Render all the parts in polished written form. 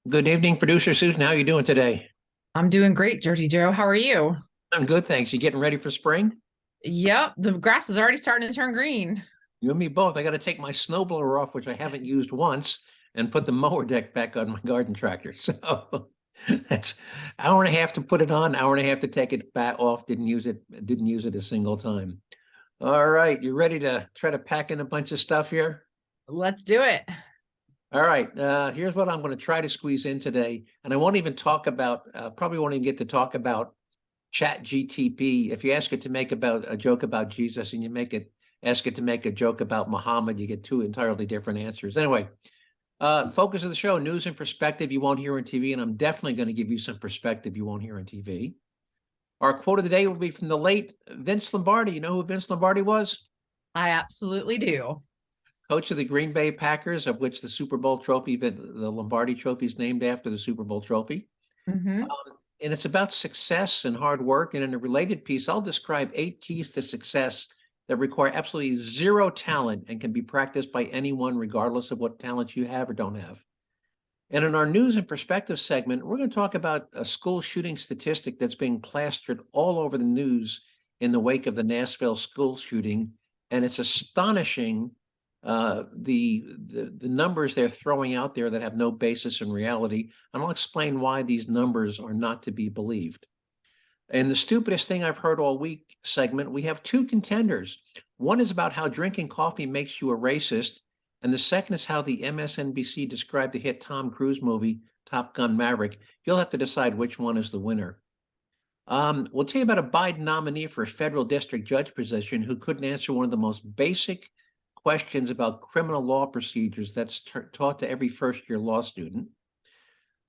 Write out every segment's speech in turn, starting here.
Good evening, producer Susan. How are you doing today? I'm doing great, Jersey Joe. How are you? I'm good, thanks. You getting ready for spring? Yep, the grass is already starting to turn green. You and me both. I got to take my snowblower off, which I haven't used once, and put the mower deck back on my garden tractor. So that's hour and a half to put it on, hour and a half to take it back off. Didn't use it a single time. All right, you ready to try to pack in a bunch of stuff here? Let's do it. All right, here's what I'm going to try to squeeze in today, and I won't even talk about. Probably won't even get to talk about Chat GTP. If you ask it to make about a joke about Jesus and you ask it to make a joke about Muhammad, you get two entirely different answers. Anyway, focus of the show: news and perspective you won't hear on TV, and I'm definitely going to give you some perspective you won't hear on TV. Our quote of the day will be from the late Vince Lombardi. You know who Vince Lombardi was? I absolutely do. Coach of the Green Bay Packers, of which the Super Bowl trophy, the Lombardi Trophy, is named after the Super Bowl trophy. Hmm. And it's about success and hard work. And in a related piece, I'll describe 8 keys to success that require absolutely zero talent and can be practiced by anyone, regardless of what talents you have or don't have. And in our news and perspective segment, we're going to talk about a school shooting statistic that's being plastered all over the news in the wake of the Nashville school shooting. And it's astonishing, the numbers they're throwing out there that have no basis in reality. And I'll explain why these numbers are not to be believed. In the stupidest thing I've heard all week segment, we have two contenders. One is about how drinking coffee makes you a racist, and the second is how the MSNBC described the hit Tom Cruise movie, Top Gun Maverick. You'll have to decide which one is the winner. We'll tell you about a Biden nominee for a federal district judge position who couldn't answer one of the most basic questions about criminal law procedures that's taught to every first-year law student.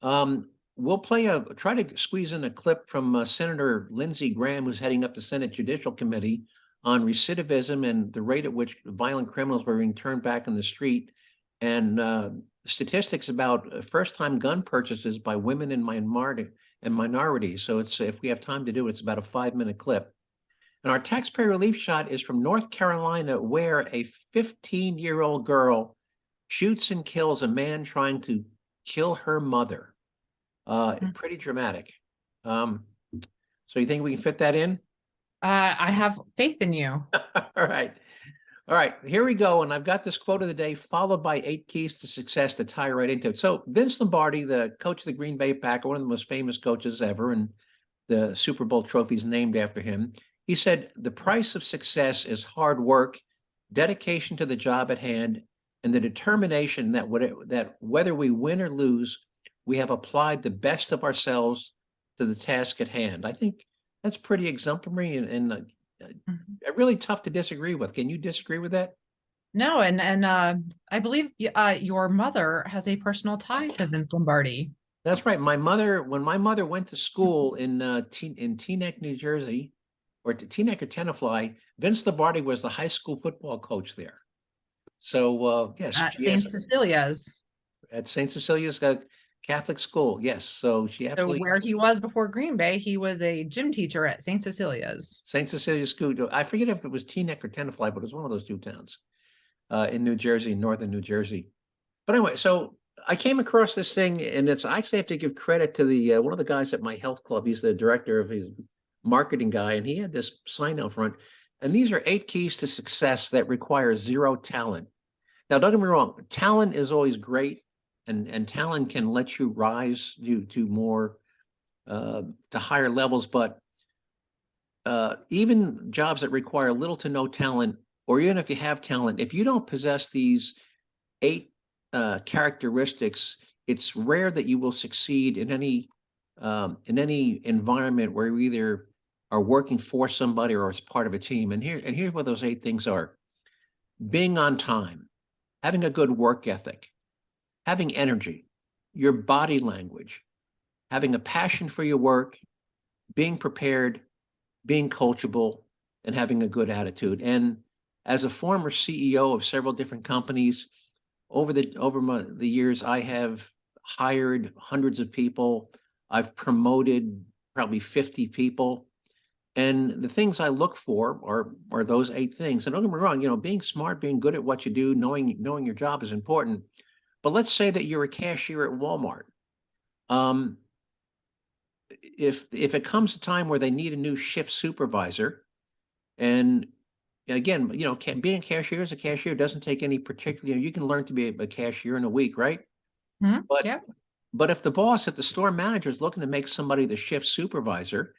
We'll try to squeeze in a clip from Senator Lindsey Graham, who's heading up the Senate Judicial Committee on recidivism and the rate at which violent criminals were being turned back in the street, and statistics about first-time gun purchases by women and minorities. So if we have time to do it, it's about a 5-minute clip. And our taxpayer relief shot is from North Carolina, where a 15-year-old girl shoots and kills a man trying to kill her mother. Pretty dramatic. So you think we can fit that in? I have faith in you. All right. All right, here we go. And I've got this quote of the day followed by 8 keys to success to tie right into it. So Vince Lombardi, the coach of the Green Bay Packers, one of the most famous coaches ever, and the Super Bowl trophy is named after him. He said, the price of success is hard work, dedication to the job at hand, and the determination that whether we win or lose, we have applied the best of ourselves to the task at hand. I think that's pretty exemplary and Mhm. really tough to disagree with. Can you disagree with that? No, and I believe your mother has a personal tie to Vince Lombardi. That's right. When my mother went to school in Teaneck, New Jersey, or Teaneck or Tenafly, Vince Lombardi was the high school football coach there. So yes, At she has St. Cecilia's. at St. Cecilia's Catholic school. Yes, so she So absolutely where he was before Green Bay, he was a gym teacher at St. Cecilia's. St. Cecilia's school. I forget if it was Teaneck or Tenafly, but it was one of those two towns in New Jersey, northern New Jersey. But anyway, so I came across this thing, and it's I actually have to give credit to the one of the guys at my health club. He's the director of his marketing guy, and he had this sign out front. And these are 8 keys to success that require zero talent. Now, don't get me wrong, talent is always great, and talent can let you rise to more to higher levels. But even jobs that require little to no talent, or even if you have talent, if you don't possess these 8 characteristics, it's rare that you will succeed in any environment where you either are working for somebody or as part of a team. And here's what those 8 things are: being on time, having a good work ethic, having energy, your body language, having a passion for your work, being prepared, being coachable, and having a good attitude. And as a former CEO of several different companies, over the years, I have hired hundreds of people. I've promoted probably 50 people. And the things I look for are those 8 things. And don't get me wrong, being smart, being good at what you do, knowing your job is important. But let's say that you're a cashier at Walmart Um, if it comes a time where they need a new shift supervisor, and again, being a cashier is a cashier, doesn't take any particular, you can learn to be a cashier in a week, right? Mhm. But Yep. but if the store manager is looking to make somebody the shift supervisor,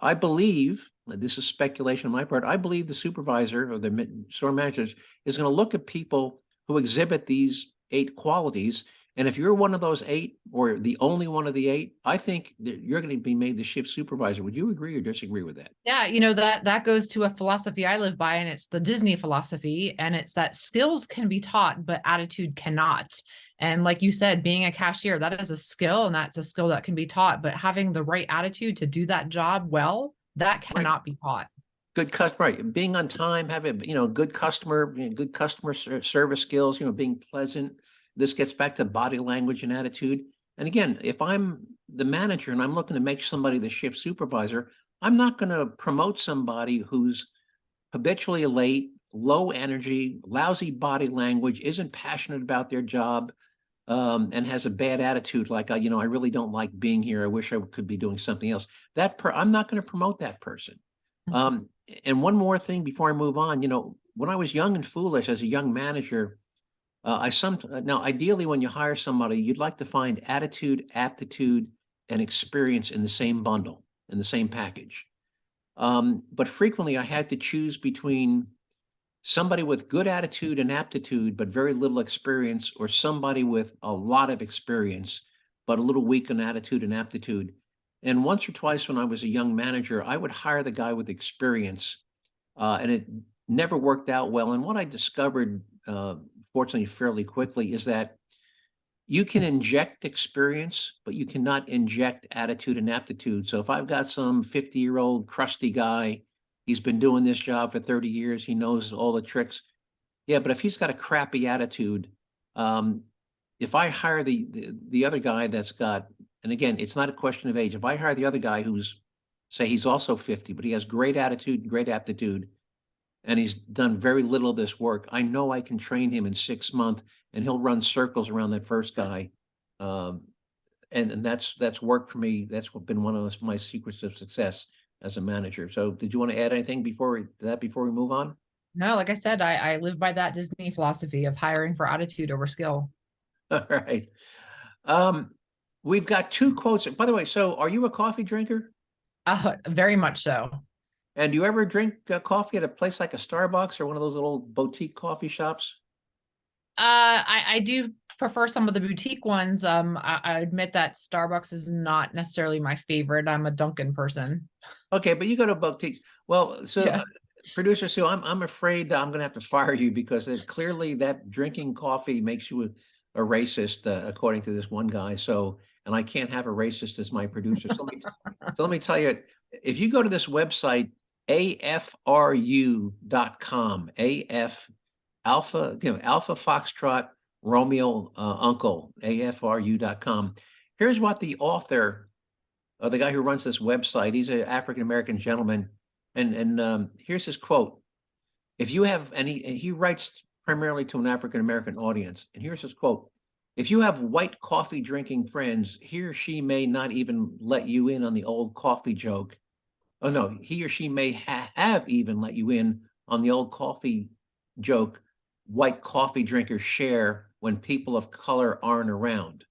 I believe, this is speculation on my part, I believe the supervisor or the store manager is going to look at people who exhibit these 8 qualities. And if you're one of those 8 or the only one of the 8, I think that you're going to be made the shift supervisor. Would you agree or disagree with that? Yeah, that goes to a philosophy I live by, and it's the Disney philosophy, and it's that skills can be taught, but attitude cannot. And like you said, being a cashier, that is a skill, and that's a skill that can be taught, but having the right attitude to do that job well, that Right. cannot be taught. Good customer, right, being on time, having, good customer service skills, being pleasant. This gets back to body language and attitude. And again, if I'm the manager and I'm looking to make somebody the shift supervisor, I'm not going to promote somebody who's habitually late, low energy, lousy body language, isn't passionate about their job, and has a bad attitude. Like, I really don't like being here. I wish I could be doing something else. I'm not going to promote that person. Um, and one more thing before I move on, when I was young and foolish as a young manager, now ideally when you hire somebody, you'd like to find attitude, aptitude, and experience in the same bundle, in the same package. But frequently I had to choose between somebody with good attitude and aptitude, but very little experience, or somebody with a lot of experience, but a little weak in attitude and aptitude. And once or twice when I was a young manager, I would hire the guy with experience, and it never worked out well. And what I discovered, fortunately, fairly quickly, is that you can inject experience, but you cannot inject attitude and aptitude. So if I've got some 50-year-old crusty guy, he's been doing this job for 30 years, he knows all the tricks. Yeah, but if he's got a crappy attitude, um, if I hire the other guy that's got, and again, it's not a question of age. If I hire the other guy who's, say he's also 50, but he has great attitude and great aptitude, and he's done very little of this work, I know I can train him in 6 months, and he'll run circles around that first guy. Um, and that's worked for me. That's been one of my secrets of success as a manager. So did you want to add anything before we move on? No, like I said, I live by that Disney philosophy of hiring for attitude over skill. All right. Um, we've got 2 quotes. By the way, so are you a coffee drinker? Very much so. And do you ever drink coffee at a place like a Starbucks or one of those little boutique coffee shops? I do prefer some of the boutique ones. I admit that Starbucks is not necessarily my favorite. I'm a Dunkin' person. Okay, but you go to a boutique. Well, so Yeah. producer Sue, I'm afraid I'm going to have to fire you because clearly that drinking coffee makes you a racist, according to this one guy. So, and I can't have a racist as my producer. So let me tell you, if you go to this website, afru.com, AF Alpha, Alpha Foxtrot Romeo Uncle, afru.com. Here's what the author, the guy who runs this website, he's an African American gentleman, and here's his quote. If you have any, he writes primarily to an African American audience, and here's his quote: "If you have white coffee drinking friends, he or she may not even let you in on the old coffee joke. Oh no, he or she may have even let you in on the old coffee joke white coffee drinkers share when people of color aren't around.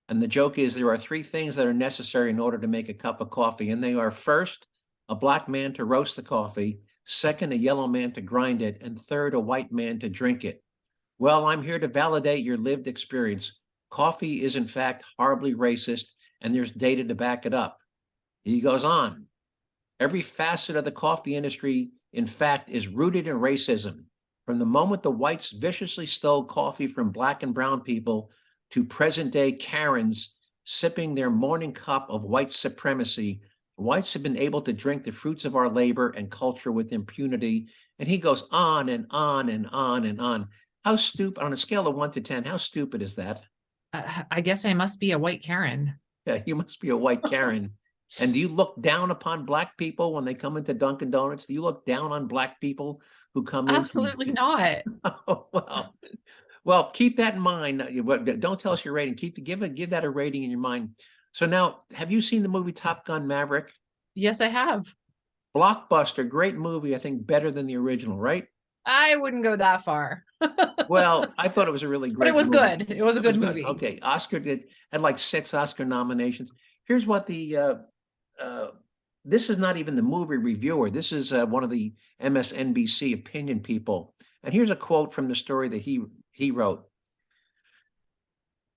And the joke is there are 3 things that are necessary in order to make a cup of coffee, and they are: first, a black man to roast the coffee; second, a yellow man to grind it; and third, a white man to drink it. Well, I'm here to validate your lived experience. Coffee is in fact horribly racist, and there's data to back it up." He goes on. "Every facet of the coffee industry, in fact, is rooted in racism. From the moment the whites viciously stole coffee from black and brown people to present day Karens sipping their morning cup of white supremacy, whites have been able to drink the fruits of our labor and culture with impunity." And he goes on and on and on and on. How stupid, on a scale of 1 to 10, how stupid is that? I guess I must be a white Karen. Yeah, you must be a white Karen. And do you look down upon black people when they come into Dunkin' Donuts? Do you look down on black people who come in Absolutely not. Oh, well, keep that in mind. Don't tell us your rating. Give that a rating in your mind. So now, have you seen the movie Top Gun Maverick? Yes, I have. Blockbuster, great movie. I think better than the original, right? I wouldn't go that far. Well, I thought it was a really But it great was movie. good. It was a It was good good. movie. Okay, had like 6 Oscar nominations. Here's what uh, this is not even the movie reviewer. This is one of the MSNBC opinion people. And here's a quote from the story that he wrote.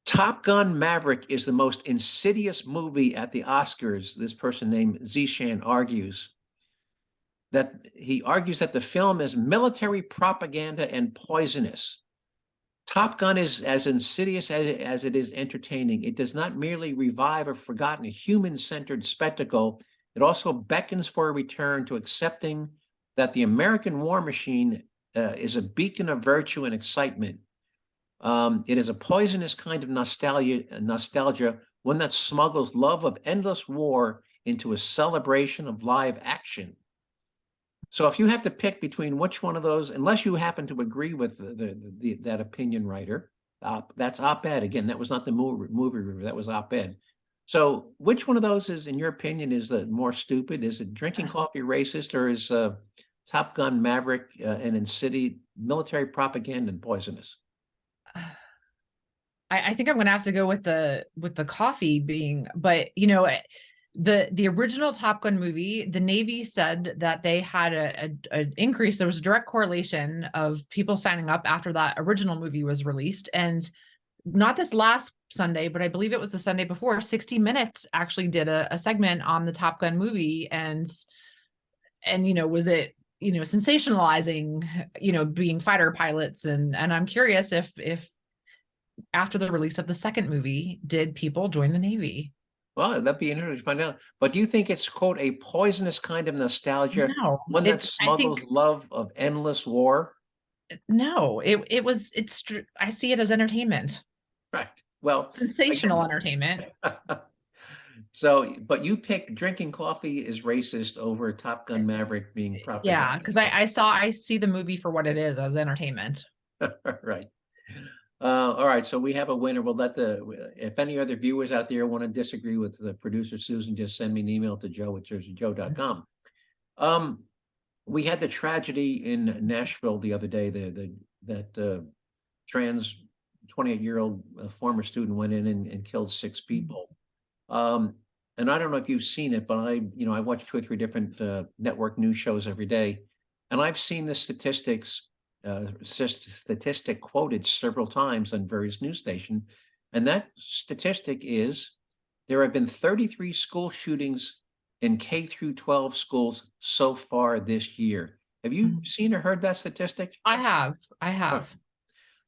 Top Gun Maverick is the most insidious movie at the Oscars. This person named Zishan argues that the film is military propaganda and poisonous. Top Gun is as insidious as it is entertaining. It does not merely revive a forgotten human-centered spectacle. It also beckons for a return to accepting that the American war machine is a beacon of virtue and excitement. It is a poisonous kind of nostalgia, one that smuggles love of endless war into a celebration of live action. So if you have to pick between which one of those, unless you happen to agree with that opinion writer, that's op-ed. Again, that was not the movie review, that was op-ed. So which one of those is, in your opinion, is the more stupid? Is it Drinking Coffee racist, or is Top Gun Maverick and Insidious military propaganda and poisonous? I think I'm gonna have to go with the coffee being, but the original Top Gun movie, the Navy said that they had an increase. There was a direct correlation of people signing up after that original movie was released. And not this last Sunday, but I believe it was the Sunday before, 60 Minutes actually did a segment on the Top Gun movie. And was it, sensationalizing, being fighter pilots. And I'm curious if after the release of the second movie, did people join the Navy? Well, that'd be interesting to find out. But do you think it's, quote, a poisonous kind of nostalgia, No, one that I smuggles think love of endless war? no, I see it as entertainment, Right. Well, sensational again, entertainment. so, but you pick Drinking Coffee is racist over Top Gun Maverick being propaganda. Yeah, because I see the movie for what it is, as entertainment. Right. All right, so we have a winner. We'll if any other viewers out there want to disagree with the producer Susan, just send me an email to joe@jerzee-joe.com. We had the tragedy in Nashville the other day, that trans 28-year-old former student went in and killed 6 people. And I don't know if you've seen it, but I watch 2 or 3 different network news shows every day, and I've seen the statistic quoted several times on various news stations, and that statistic is there have been 33 school shootings in K through 12 schools so far this year. Have you seen or heard that statistic? I have.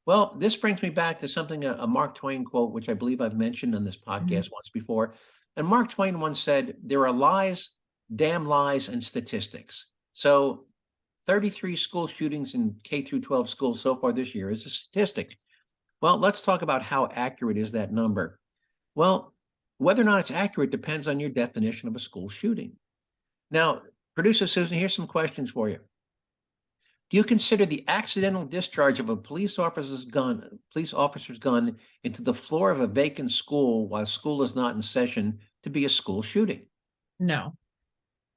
Well, this brings me back to something, a Mark Twain quote, which I believe I've mentioned on this podcast once before. And Mark Twain once said, "There are lies, damn lies, and statistics." So 33 school shootings in K through 12 schools so far this year is a statistic. Well, let's talk about how accurate is that number. Well, whether or not it's accurate depends on your definition of a school shooting. Now, producer Susan, here's some questions for you. Do you consider the accidental discharge of a police officer's gun into the floor of a vacant school while school is not in session to be a school shooting? No,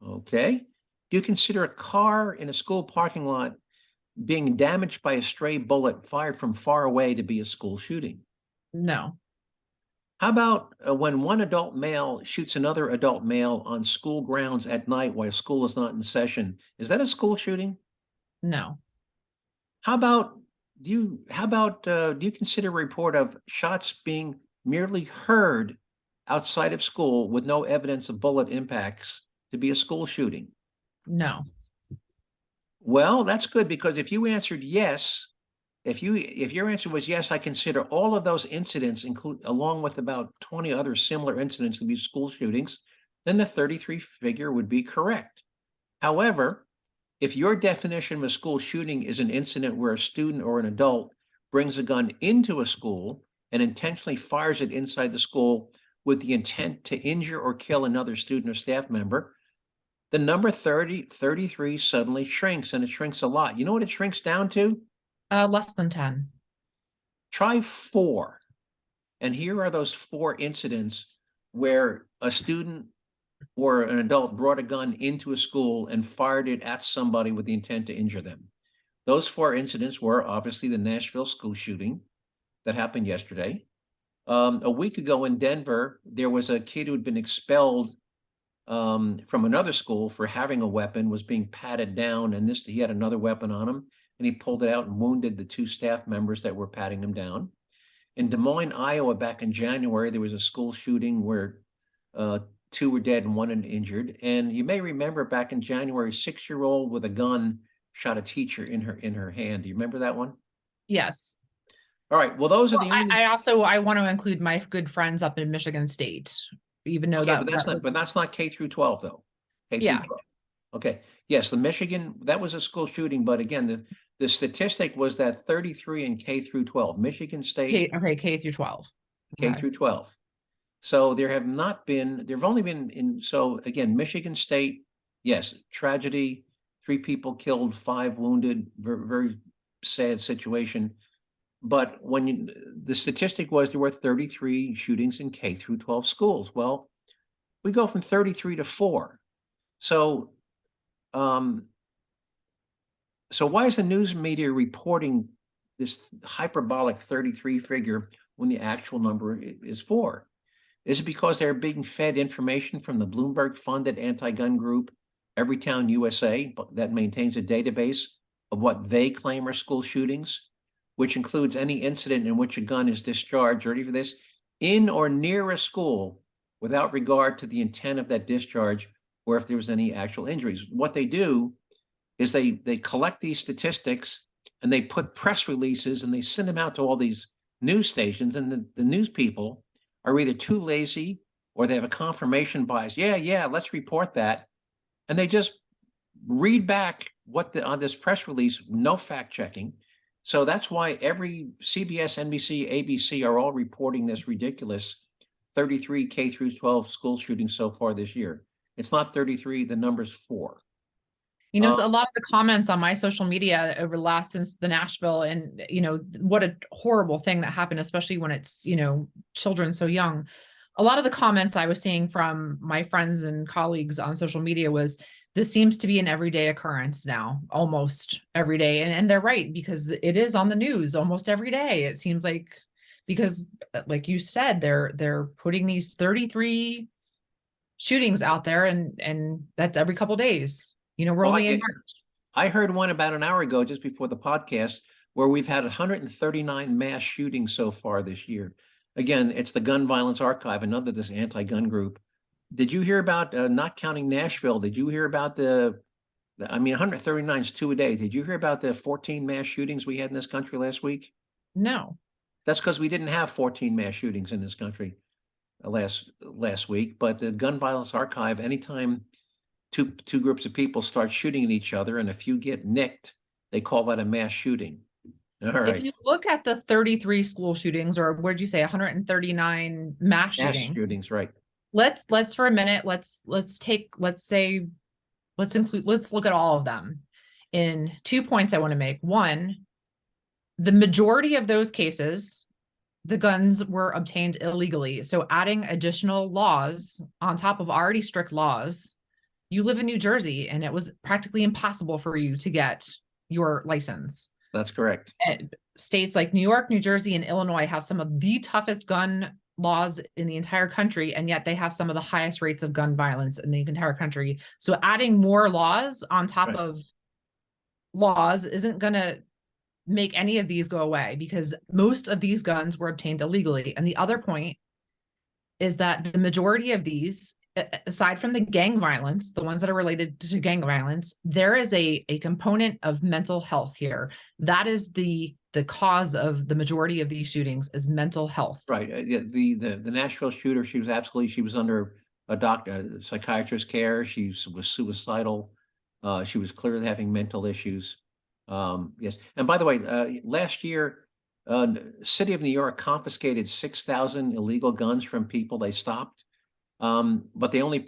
Okay. Do you consider a car in a school parking lot being damaged by a stray bullet fired from far away to be a school shooting? no, How about when one adult male shoots another adult male on school grounds at night while school is not in session? Is that a school shooting? no, How about do you consider a report of shots being merely heard outside of school with no evidence of bullet impacts to be a school shooting? no. Well, that's good, because if you answered yes, if your answer was yes, I consider all of those incidents, along with about 20 other similar incidents, to be school shootings, then the 33 figure would be correct. However, if your definition of a school shooting is an incident where a student or an adult brings a gun into a school and intentionally fires it inside the school with the intent to injure or kill another student or staff member, the number 33 suddenly shrinks, and it shrinks a lot. You know what it shrinks down to? Less than 10. Try 4. And here are those 4 incidents where a student or an adult brought a gun into a school and fired it at somebody with the intent to injure them. Those 4 incidents were obviously the Nashville school shooting that happened yesterday. A week ago in Denver, there was a kid who had been expelled from another school for having a weapon, was being patted down, and he had another weapon on him, and he pulled it out and wounded the 2 staff members that were patting him down. In Des Moines, Iowa, back in January, there was a school shooting where 2 were dead and 1 injured. And you may remember back in January, a 6-year-old with a gun shot a teacher in her hand. Do you remember that one? Yes. All right. Well, those are the only. I want to include my good friends up in Michigan State, even though but that's not K through 12 though. K through 12. Okay. Yes, the Michigan, that was a school shooting, but again, the statistic was that 33 in K through 12. Michigan State. K through 12. K through 12. So there have only been so again, Michigan State, yes, tragedy, 3 people killed, 5 wounded, very, very sad situation. But the statistic was there were 33 shootings in K through 12 schools. Well, we go from 33 to 4. So why is the news media reporting this hyperbolic 33 figure when the actual number is 4? Is it because they're being fed information from the Bloomberg-funded anti-gun group, Everytown USA, that maintains a database of what they claim are school shootings, which includes any incident in which a gun is discharged, ready for this, in or near a school without regard to the intent of that discharge or if there was any actual injuries? What they do is they collect these statistics and they put press releases and they send them out to all these news stations, and the news people are either too lazy or they have a confirmation bias. Yeah, let's report that. And they just read back on this press release, no fact checking. So that's why every CBS, NBC, ABC are all reporting this ridiculous 33 K through 12 school shootings so far this year. It's not 33, the number's 4. So a lot of the comments on my social media over the last since the Nashville, and what a horrible thing that happened, especially when it's children so young. A lot of the comments I was seeing from my friends and colleagues on social media was, this seems to be an everyday occurrence now, almost every day. And they're right, because it is on the news almost every day. It seems like, because like you said, they're putting these 33 shootings out there, and that's every couple of days. We're only in March. I heard one about an hour ago, just before the podcast, where we've had 139 mass shootings so far this year. Again, it's the Gun Violence Archive, another this anti-gun group. Did you hear about, not counting Nashville, did you hear about 139 is 2 a day. Did you hear about the 14 mass shootings we had in this country last week? No. That's because we didn't have 14 mass shootings in this country last week. But the Gun Violence Archive, anytime two groups of people start shooting at each other and a few get nicked, they call that a mass shooting. All right. If you look at the 33 school shootings, or what did you say, 139 mass shootings, right? Let's for a minute, let's look at all of them. In 2 points I want to make. One, the majority of those cases, the guns were obtained illegally. So adding additional laws on top of already strict laws, you live in New Jersey and it was practically impossible for you to get your license. That's correct. And states like New York, New Jersey, and Illinois have some of the toughest gun laws in the entire country, and yet they have some of the highest rates of gun violence in the entire country. So adding more laws on top of laws isn't going to make any of these go away, because most of these guns were obtained illegally. And the other point is that the majority of these, aside from the gang violence, the ones that are related to gang violence, there is a component of mental health here. That is the cause of the majority of these shootings, is mental health. Right. The Nashville shooter, she was under a psychiatrist's care. She was suicidal. She was clearly having mental issues. Yes. And by the way, last year, City of New York confiscated 6,000 illegal guns from people they stopped. But they only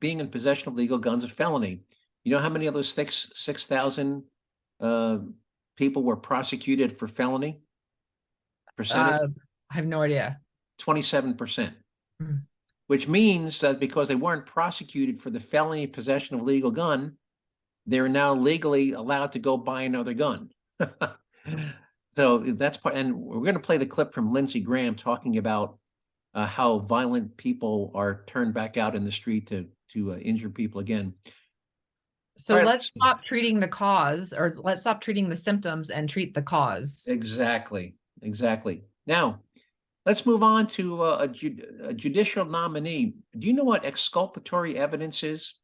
being in possession of legal guns is a felony. You know how many of those 6,000 people were prosecuted for felony? Percentage? I have no idea. 27%. Mm. which means that because they weren't prosecuted for the felony possession of a legal gun, they're now legally allowed to go buy another gun. So that's part, and we're going to play the clip from Lindsey Graham talking about how violent people are turned back out in the street to injure people again. So All right, let's stop treating the cause, or let's stop treating the symptoms and treat the cause. exactly. Now, let's move on to a judicial nominee. Do you know what exculpatory evidence is?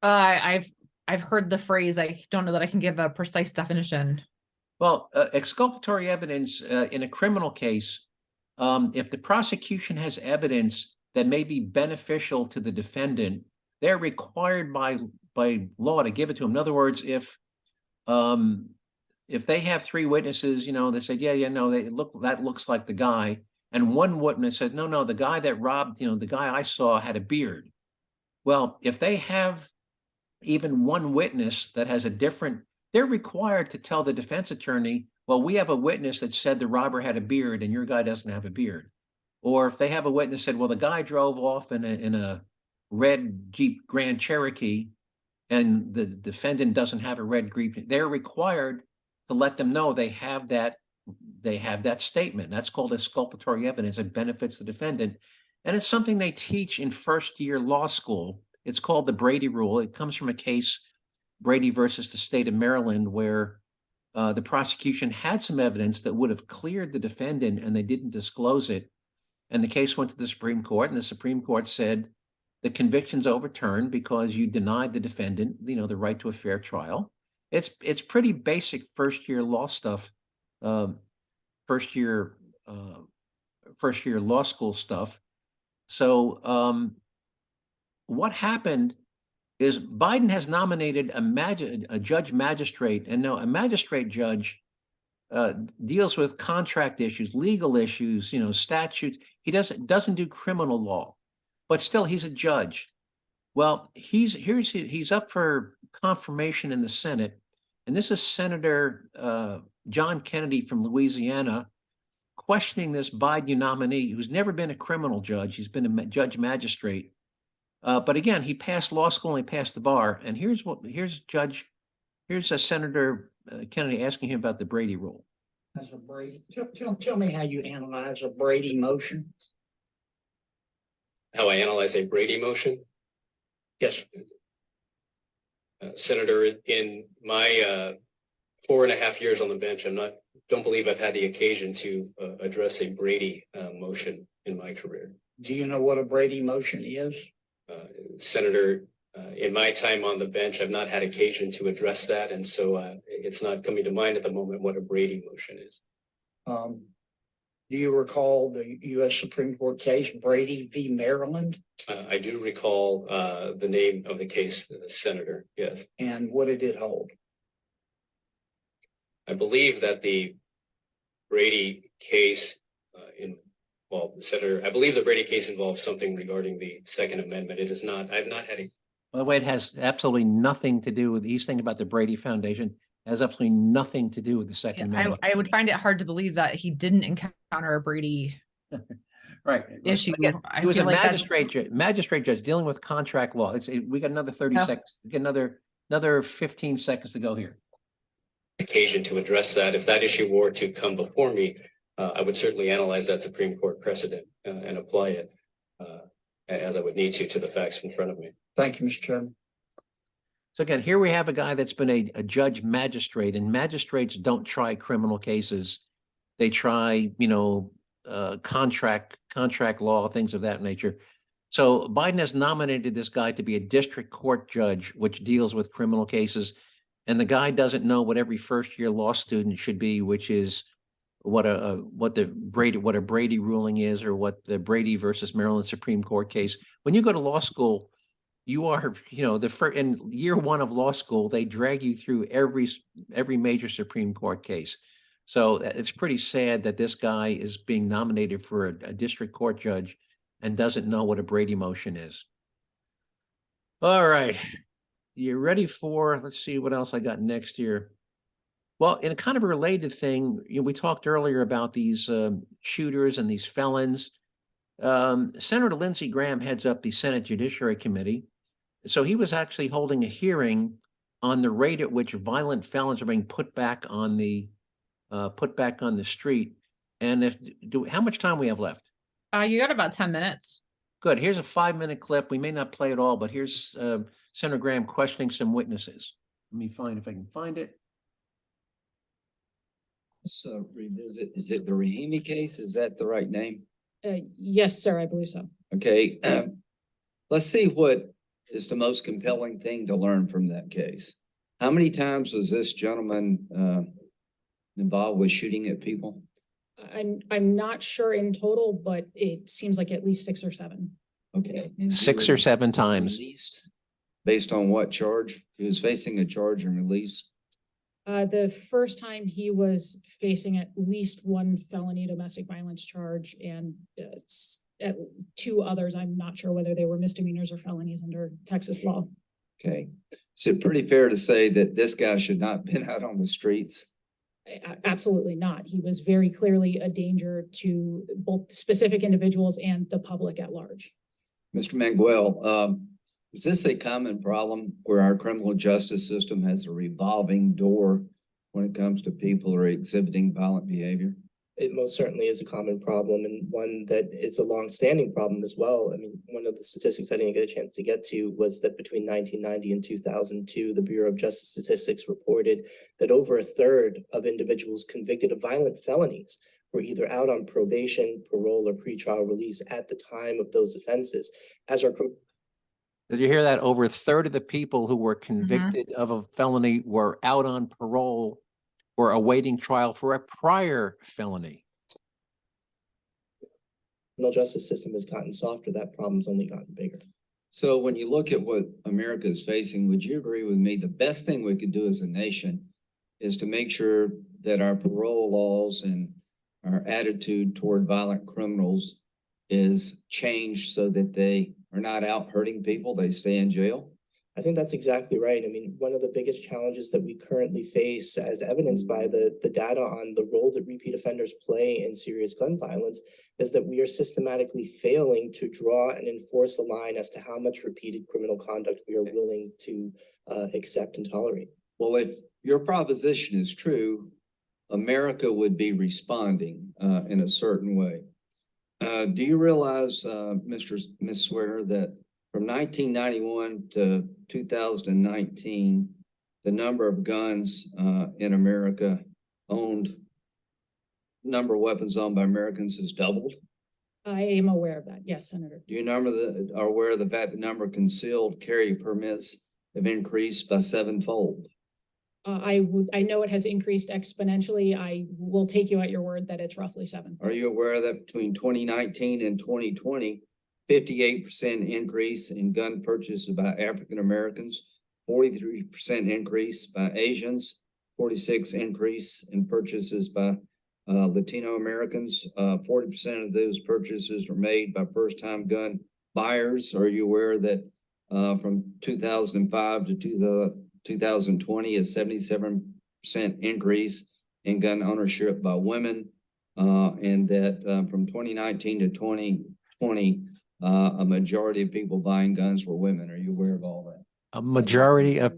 I've heard the phrase. I don't know that I can give a precise definition. Well, exculpatory evidence in a criminal case, if the prosecution has evidence that may be beneficial to the defendant, they're required by law to give it to them. In other words, if they have three witnesses, they said, yeah, no, that looks like the guy, and one witness said, no, the guy that robbed, the guy I saw had a beard. Well, if they have even one witness that has a different, they're required to tell the defense attorney, well, we have a witness that said the robber had a beard and your guy doesn't have a beard. Or if they have a witness said, well, the guy drove off in a red Jeep Grand Cherokee and the defendant doesn't have a red Jeep, they're required to let them know they have that statement. That's called exculpatory evidence. It benefits the defendant. And it's something they teach in first year law school. It's called the Brady Rule. It comes from a case, Brady versus the state of Maryland, where the prosecution had some evidence that would have cleared the defendant and they didn't disclose it. And the case went to the Supreme Court, and the Supreme Court said the conviction's overturned because you denied the defendant, the right to a fair trial. It's pretty basic first year law stuff, first year law school stuff. So what happened is Biden has nominated a judge magistrate, and now a magistrate judge deals with contract issues, legal issues, statutes. He doesn't do criminal law, but still he's a judge. Well, he's up for confirmation in the Senate, and this is Senator John Kennedy from Louisiana questioning this Biden nominee who's never been a criminal judge. He's been a judge magistrate. But again, he passed law school and he passed the bar. And here's a Senator Kennedy asking him about the Brady Rule. As a Brady, tell me how you analyze a Brady motion. How I analyze a Brady motion? Yes. Senator, in my 4.5 years on the bench, don't believe I've had the occasion to address a Brady motion in my career. Do you know what a Brady motion is? Senator, in my time on the bench, I've not had occasion to address that, and so it's not coming to mind at the moment what a Brady motion is. Do you recall the U.S. Supreme Court case Brady v. Maryland? I do recall the name of the case, Senator, yes. And what did it hold? I believe that the Brady case Senator, I believe the Brady case involves something regarding the Second Amendment. It is not. I've not had a. By the way, it has absolutely nothing to do with these things about the Brady Foundation. It has absolutely nothing to do with the Second Amendment. I would find it hard to believe that he didn't encounter a Brady right issue. Again, he was a magistrate judge dealing with contract law. We got another 30 seconds. We got another 15 seconds to go here. Occasion to address that. If that issue were to come before me, I would certainly analyze that Supreme Court precedent and apply it as I would need to the facts in front of me. Thank you, Mr. Chairman. So again, here we have a guy that's been a judge magistrate, and magistrates don't try criminal cases. They try, contract law, things of that nature. So Biden has nominated this guy to be a district court judge, which deals with criminal cases. And the guy doesn't know what every first year law student should be, which is what a Brady ruling is, or what the Brady versus Maryland Supreme Court case. When you go to law school, you are, in year one of law school, they drag you through every major Supreme Court case. So it's pretty sad that this guy is being nominated for a district court judge and doesn't know what a Brady motion is. All right. You ready for, let's see what else I got next here. Well, in a kind of a related thing, we talked earlier about these shooters and these felons. Senator Lindsey Graham heads up the Senate Judiciary Committee. So he was actually holding a hearing on the rate at which violent felons are being put back on the street. And how much time we have left? You got about 10 minutes. Good. Here's a 5-minute clip. We may not play it all, but here's Senator Graham questioning some witnesses. Let me find if I can find it. So revisit, is it the Rahimi case? Is that the right name? Yes, sir, I believe so. Okay. Let's see what is the most compelling thing to learn from that case. How many times was this gentleman involved with shooting at people? I'm not sure in total, but it seems like at least 6 or 7. Okay. And he 6 or was 7 times. Released based on what charge? He was facing a charge and released. The first time he was facing at least 1 felony domestic violence charge and 2 others. I'm not sure whether they were misdemeanors or felonies under Texas law. Okay. Is it pretty fair to say that this guy should not have been out on the streets? Absolutely not. He was very clearly a danger to both specific individuals and the public at large. Mr. Manguel, is this a common problem where our criminal justice system has a revolving door when it comes to people who are exhibiting violent behavior? It most certainly is a common problem, and one that it's a long-standing problem as well. I mean, one of the statistics I didn't get a chance to get to was that between 1990 and 2002, the Bureau of Justice Statistics reported that over 1/3 of individuals convicted of violent felonies were either out on probation, parole, or pretrial release at the time of those offenses. As our Did you hear that? Over 1/3 of the people who were convicted of a felony were out on parole or awaiting trial for a prior felony. criminal justice system has gotten softer, that problem's only gotten bigger. So when you look at what America is facing, would you agree with me? The best thing we could do as a nation is to make sure that our parole laws and our attitude toward violent criminals is changed so that they are not out hurting people, they stay in jail? I think that's exactly right. I mean, one of the biggest challenges that we currently face, as evidenced by the data on the role that repeat offenders play in serious gun violence, is that we are systematically failing to draw and enforce a line as to how much repeated criminal conduct we are willing to accept and tolerate. Well, if your proposition is true, America would be responding in a certain way. Do you realize, Ms. Sweater, that from 1991 to 2019, the number of guns in America number of weapons owned by Americans has doubled? I am aware of that. Yes, Senator. Do you are aware of the fact the number of concealed carry permits have increased by 7-fold? I know it has increased exponentially. I will take you at your word that it's roughly 7. Are you aware that between 2019 and 2020, 58% increase in gun purchases by African Americans, 43% increase by Asians, 46% increase in purchases by Latino Americans, 40% of those purchases were made by first-time gun buyers? Are you aware that from 2005 to 2020, a 77% increase in gun ownership by women, and that from 2019 to 2020, a majority of people buying guns were women? Are you aware of all that? A majority of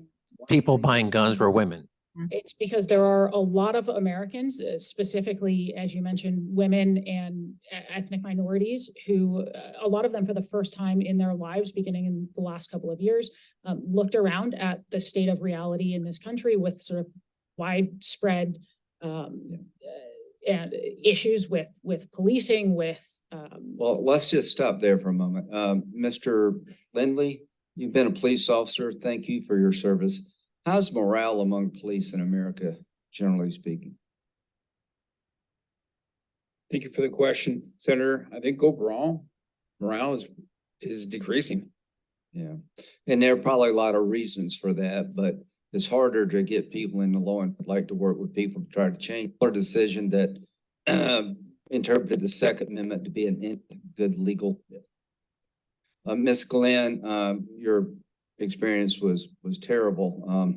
people buying guns were women. It's because there are a lot of Americans, specifically, as you mentioned, women and ethnic minorities who, a lot of them for the first time in their lives, beginning in the last couple of years, looked around at the state of reality in this country with sort of widespread and issues with policing, Well, let's just stop there for a moment. Mr. Lindley, you've been a police officer. Thank you for your service. How's morale among police in America, generally speaking? Thank you for the question, Senator. I think overall morale is decreasing. Yeah, and there are probably a lot of reasons for that, but it's harder to get people in the law and like to work with people to try to change our decision that interpreted the Second Amendment to be a good legal. Ms. Glenn, your experience was terrible.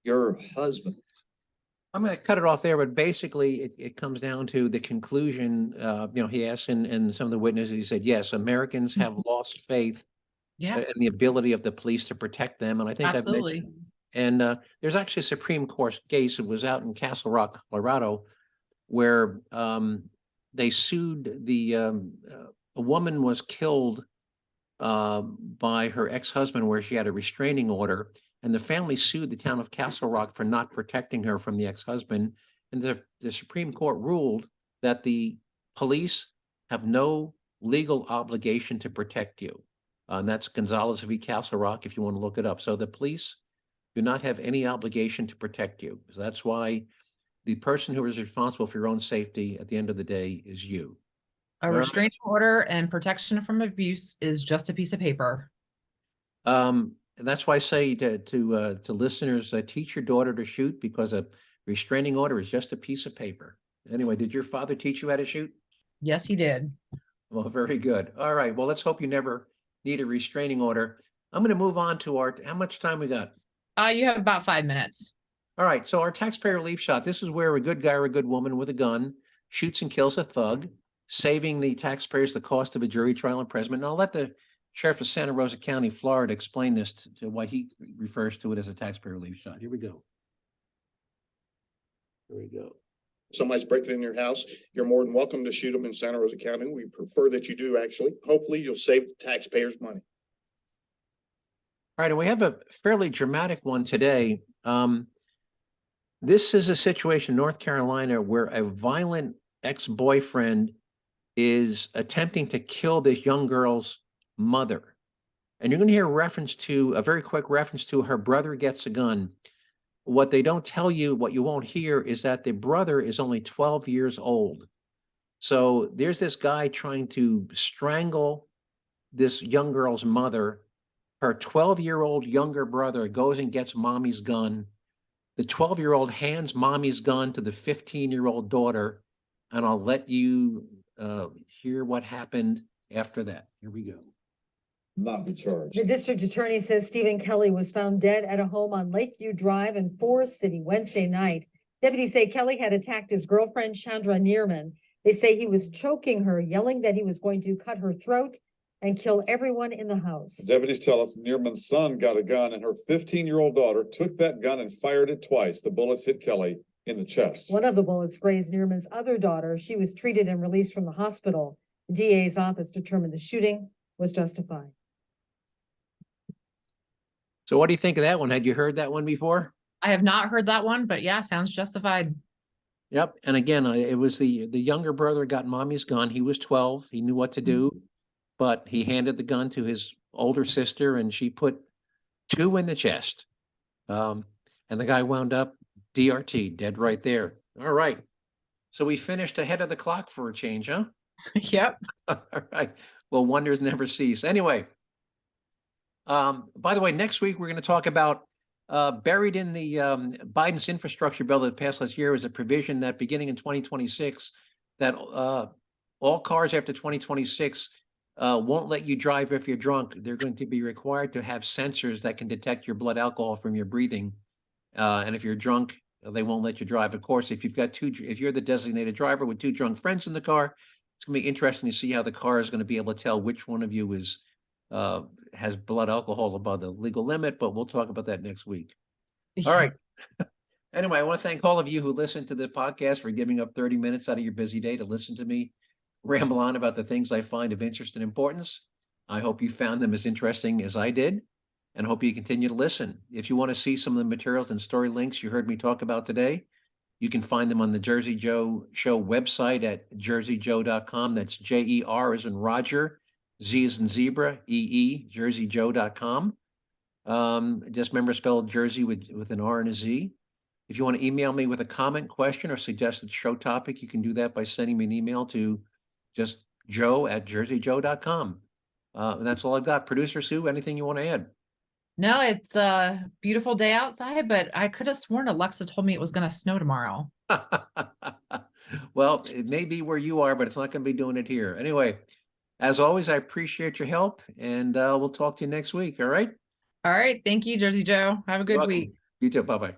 Your husband I'm going to cut it off there, but basically it comes down to the conclusion. He asked, and some of the witnesses, he said, yes, Americans have lost faith Yeah, in the ability of the police to protect them. And I think I've absolutely. mentioned, and there's actually a Supreme Court case. It was out in Castle Rock, Colorado, where they sued a woman was killed by her ex-husband, where she had a restraining order, and the family sued the town of Castle Rock for not protecting her from the ex-husband. And the Supreme Court ruled that the police have no legal obligation to protect you. And that's Gonzalez v. Castle Rock, if you want to look it up. So the police do not have any obligation to protect you. So that's why the person who is responsible for your own safety at the end of the day is you. A restraining order and protection from abuse is just a piece of paper. And that's why I say to listeners, teach your daughter to shoot, because a restraining order is just a piece of paper. Anyway, did your father teach you how to shoot? Yes, he did. Well, very good. All right. Well, let's hope you never need a restraining order. I'm going to move on to how much time we got? You have about 5 minutes. All right. So our taxpayer relief shot, this is where a good guy or a good woman with a gun shoots and kills a thug, saving the taxpayers the cost of a jury trial and imprisonment. And I'll let the Sheriff of Santa Rosa County, Florida, explain this to why he refers to it as a taxpayer relief shot. Here we go. Here we go. Somebody's breaking in your house, you're more than welcome to shoot them in Santa Rosa County. We prefer that you do, actually. Hopefully, you'll save the taxpayers money. All right, and we have a fairly dramatic one today. This is a situation in North Carolina where a violent ex-boyfriend is attempting to kill this young girl's mother. And you're going to hear a very quick reference to her brother gets a gun. What they don't tell you, what you won't hear, is that the brother is only 12 years old. So there's this guy trying to strangle this young girl's mother. Her 12-year-old younger brother goes and gets mommy's gun. The 12-year-old hands mommy's gun to the 15-year-old daughter. And I'll let you hear what happened after that. Here we go. Not be charged. The district attorney says Stephen Kelly was found dead at a home on Lakeview Drive in Forest City Wednesday night. Deputies say Kelly had attacked his girlfriend, Chandra Neerman. They say he was choking her, yelling that he was going to cut her throat and kill everyone in the house. Deputies tell us Neerman's son got a gun, and her 15-year-old daughter took that gun and fired it twice. The bullets hit Kelly in the chest. One of the bullets grazed Neerman's other daughter. She was treated and released from the hospital. The DA's office determined the shooting was justified. So what do you think of that one? Had you heard that one before? I have not heard that one, but yeah, sounds justified. Yep. And again, it was the younger brother got mommy's gun. He was 12. He knew what to do, but he handed the gun to his older sister, and she put 2 in the chest. And the guy wound up DRT, dead right there. All right. So we finished ahead of the clock for a change, huh? Yep. All right. Well, wonders never cease. Anyway, by the way, next week we're going to talk about buried in the Biden's infrastructure bill that passed last year is a provision that beginning in 2026, that all cars after 2026 won't let you drive if you're drunk. They're going to be required to have sensors that can detect your blood alcohol from your breathing. And if you're drunk, they won't let you drive. Of course, if you're the designated driver with 2 drunk friends in the car, it's going to be interesting to see how the car is going to be able to tell which one of you has blood alcohol above the legal limit, but we'll talk about that next week. All right. Anyway, I want to thank all of you who listened to the podcast for giving up 30 minutes out of your busy day to listen to me ramble on about the things I find of interest and importance. I hope you found them as interesting as I did, and hope you continue to listen. If you want to see some of the materials and story links you heard me talk about today, you can find them on the Jerzee Joe Show website at jerziejoe.com. That's J-E-R as in Roger, Z as in zebra, E-E, jerziejoe.com. Just remember, spelled Jersey with an R and a Z. If you want to email me with a comment, question, or suggested show topic, you can do that by sending me an email to just joe@jerziejoe.com. And that's all I've got. Producer Sue, anything you want to add? No, it's a beautiful day outside, but I could have sworn Alexa told me it was going to snow tomorrow. Well, it may be where you are, but it's not going to be doing it here. Anyway, as always, I appreciate your help, and we'll talk to you next week. All right? All right. Thank you, Jerzee Joe. Have a good You're welcome. week. You too. Bye-bye.